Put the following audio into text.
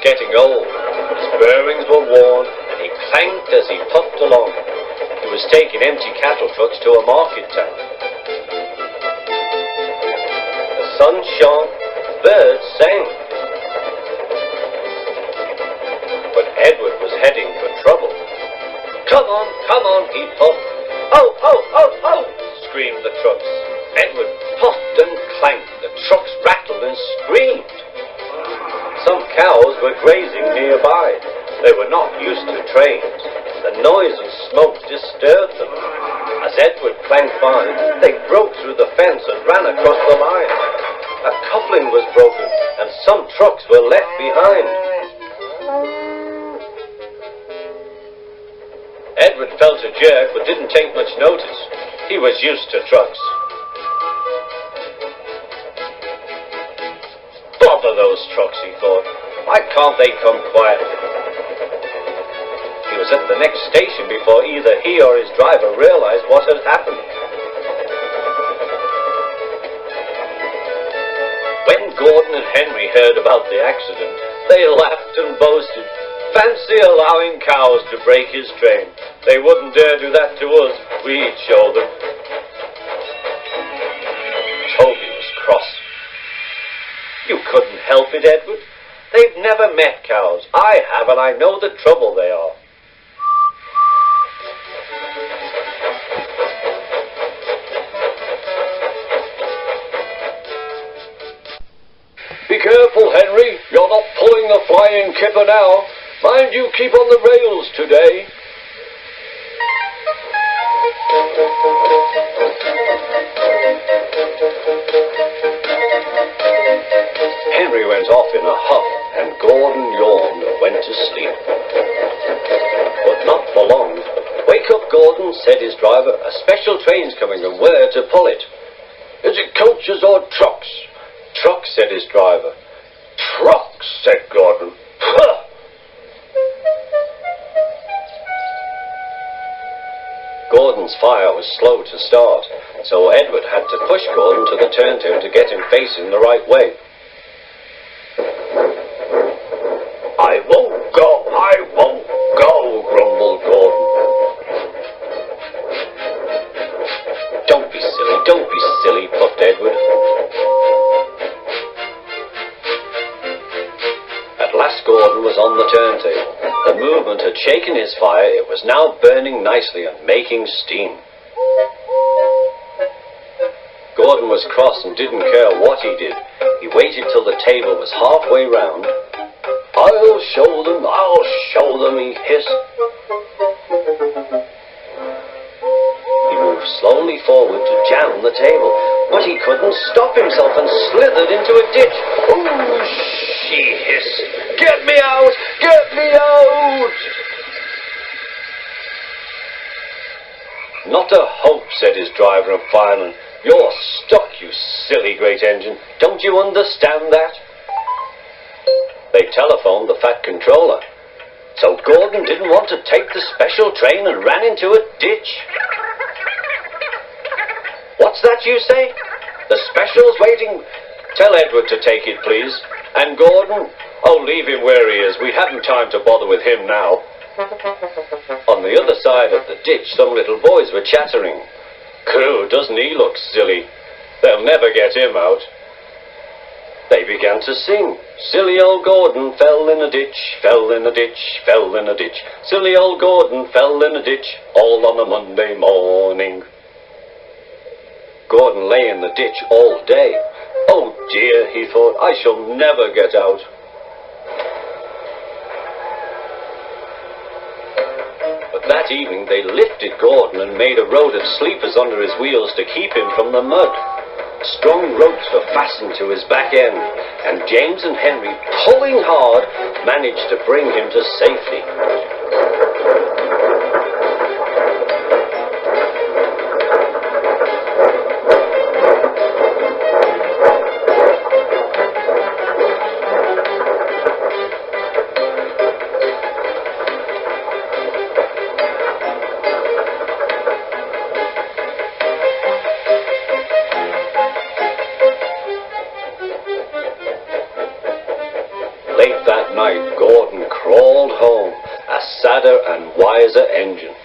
getting old. His bearings were worn, and he clanked as he puffed along. He was taking empty cattle trucks to a market town. The sun shone, birds sang. But Edward was heading for trouble. Come on, he puffed. Oh, oh, oh, oh, screamed the trucks. Edward puffed and clanked. The trucks rattled and screamed. Some cows were grazing nearby. They were not used to trains. The noise and smoke disturbed them. As Edward clanked by, they broke through the fence and ran across the line. A coupling was broken, and some trucks were left behind. Edward felt a jerk, but didn't take much notice. He was used to trucks. Bother those trucks, he thought. Why can't they come quietly? He was at the next station before either he or his driver realized what had happened. When Gordon and Henry heard about the accident, they laughed and boasted. Fancy allowing cows to break his train. They wouldn't dare do that to us. We'd show them. Toby was cross. You couldn't help it, Edward. They've never met cows. I have, and I know the trouble they are. Be careful, Henry. You're not pulling the flying kipper now. Mind you keep on the rails today. Henry went off in a huff, and Gordon yawned and went to sleep. But not for long. Wake up, Gordon, said his driver. A special train's coming, and where to pull it? Is it coaches or trucks? Trucks, said his driver. Trucks, said Gordon. Huh! Gordon's fire was slow to start, so Edward had to push Gordon to the turntable to get him facing the right way. I won't go, grumbled Gordon. Don't be silly, puffed Edward. At last Gordon was on the turntable. The movement had shaken his fire. It was now burning nicely and making steam. Gordon was cross and didn't care what he did. He waited till the table was halfway round. I'll show them, he hissed. He moved slowly forward to jam the table, but he couldn't stop himself and slithered into a ditch. Ooh, she hissed. Get me out! Get me out! Not a hope, said his driver and fireman. You're stuck, you silly great engine. Don't you understand that? They telephoned the Fat Controller. So Gordon didn't want to take the special train and ran into a ditch. What's that you say? The special's waiting. Tell Edward to take it, please. And Gordon? Oh, leave him where he is. We haven't time to bother with him now. On the other side of the ditch, some little boys were chattering. Crew, doesn't he look silly? They'll never get him out. They began to sing. Silly old Gordon fell in a ditch, fell in a ditch, fell in a ditch. Silly old Gordon fell in a ditch, all on a Monday morning. Gordon lay in the ditch all day. Oh dear, he thought, I shall never get out. But that evening they lifted Gordon and made a road of sleepers under his wheels to keep him from the mud. Strong ropes were fastened to his back end, and James and Henry, pulling hard, managed to bring him to safety. Late that night, Gordon crawled home, a sadder and wiser engine.